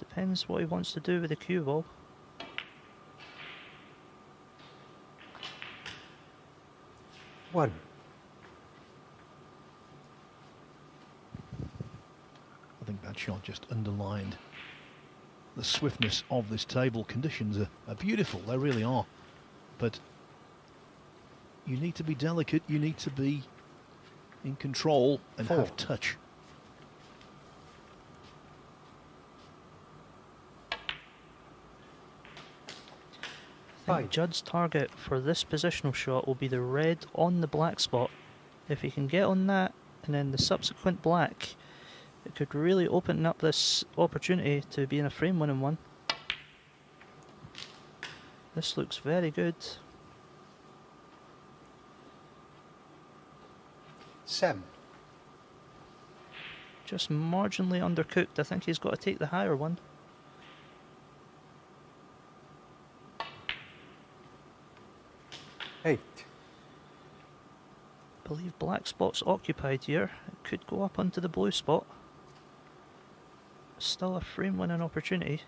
Depends what he wants to do with the cue ball. One. I think that shot just underlined the swiftness of this table. Conditions are beautiful, they really are. But you need to be delicate, you need to be in control and have touch. I think Judd's target for this positional shot will be the red on the black spot. If he can get on that and then the subsequent black, it could really open up this opportunity to be in a frame winning one. This looks very good. 7. Just marginally undercooked. I think he's got to take the higher one. Eight. I believe black spot's occupied here. It could go up onto the blue spot. Still a frame winning opportunity.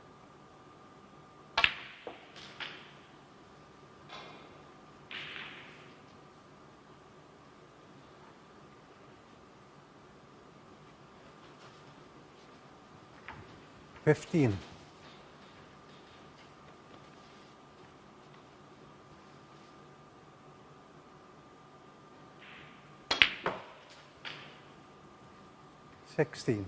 $15. 16.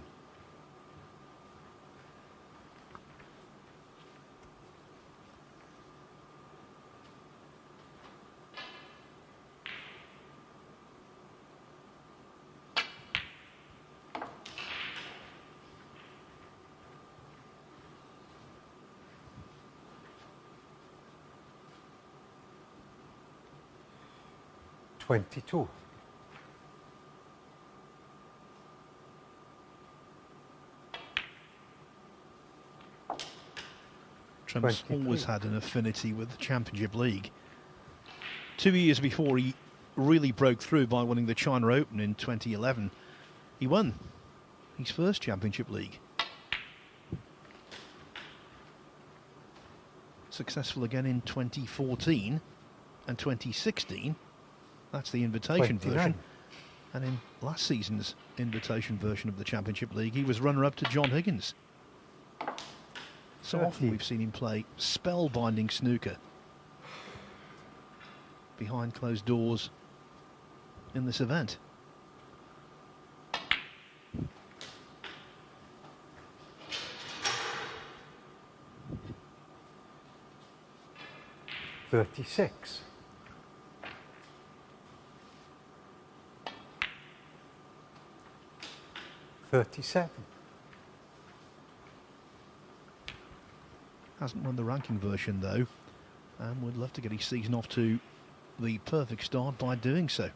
22. Trump's always had an affinity with the Championship League. 2 years before he really broke through by winning the China Open in 2011, he won his first Championship League. Successful again in 2014 and 2016. That's the invitation 29. version. And in last season's invitation version of the Championship League, he was runner-up to John Higgins. So 30. often we've seen him play spellbinding snooker behind closed doors in this event. $36. 37. Hasn't won the ranking version though, and would love to get his season off to the perfect start by doing so.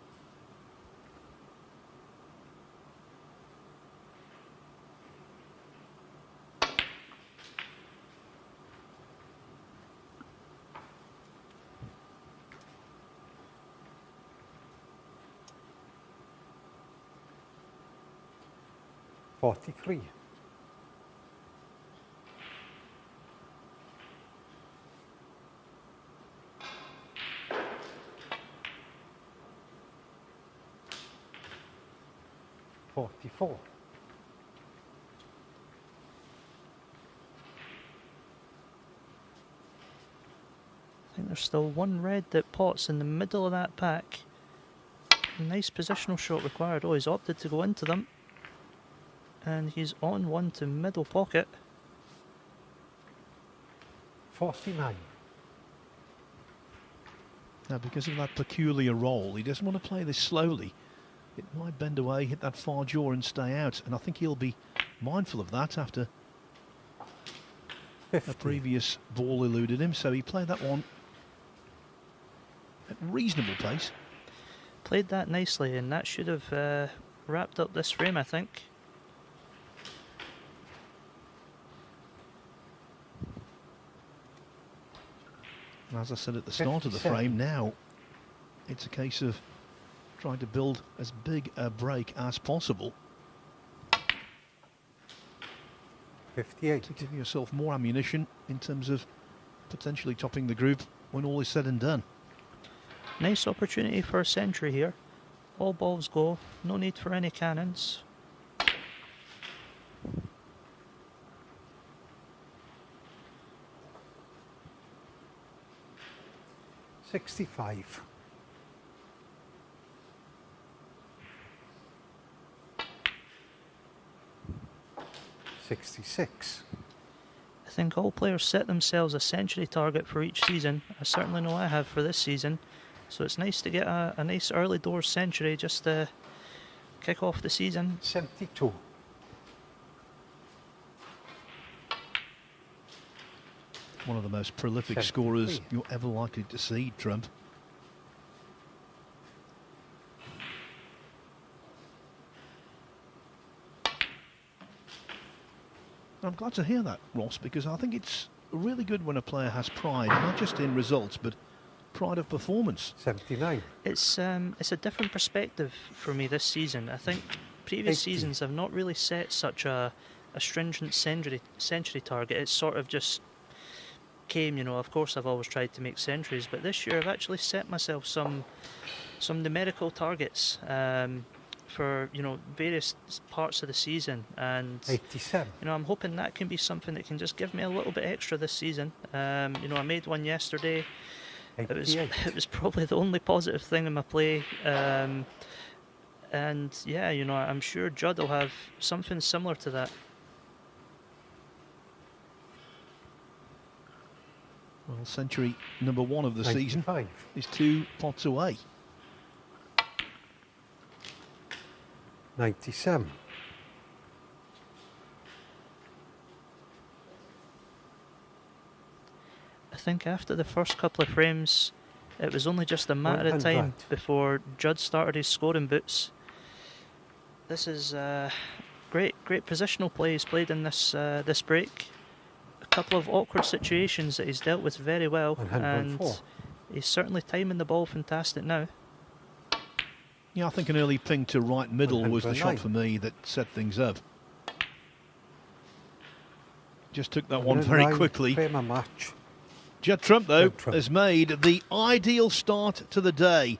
$43. 44. I think there's still one red that pots in the middle of that pack. Nice positional shot required. Oh, he's opted to go into them. And he's on one to middle pocket. 49. Now, because of that peculiar roll, he doesn't want to play this slowly. It might bend away, hit that far jaw and stay out. And I think he'll be mindful of that after 50. a previous ball eluded him. So he played that one at reasonable pace. Played that nicely, and that should have wrapped up this frame, I think. And as I said at the start of the 57. frame, now it's a case of trying to build as big a break as possible. 58. to give yourself more ammunition in terms of potentially topping the group when all is said and done. Nice opportunity for a century here. All balls go, no need for any cannons. $65. $66. I think all players set themselves a century target for each season. I certainly know I have for this season. So it's nice to get a nice early doors century just to kick off the season. 72. One of the most prolific 73. scorers you're ever likely to see, Trump. I'm glad to hear that, Ross, because I think it's really good when a player has pride, not just in results, but pride of performance. 79. It's a different perspective for me this season. I think previous 80. seasons have not really set such a stringent century target. It's sort of just came, you know. Of course, I've always tried to make centuries, but this year I've actually set myself some numerical targets for, you know, various parts of the season, and 87. you know, I'm hoping that can be something that can just give me a little bit extra this season. You know, I made one yesterday. 88. It was probably the only positive thing in my play, and yeah, you know, I'm sure Judd will have something similar to that. Well, century number 1 of the season 95. is 2 pots away. 97. I think after the first couple of frames, it was only just a matter of time 100. before Judd started his scoring boots. This is great positional play he's played in this break. A couple of awkward situations that he's dealt with very well, 104. and he's certainly timing the ball fantastic now. Yeah, I think an early ping to right middle was the 109. shot for me that set things up. Just took that one very 109 quickly. Frame a match. Judd Trump, though, Judd Trump. has made the ideal start to the day.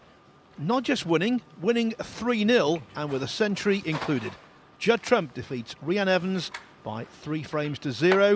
Not just winning 3-0 and with a century included. Judd Trump defeats Reanne Evans by 3 frames to 0.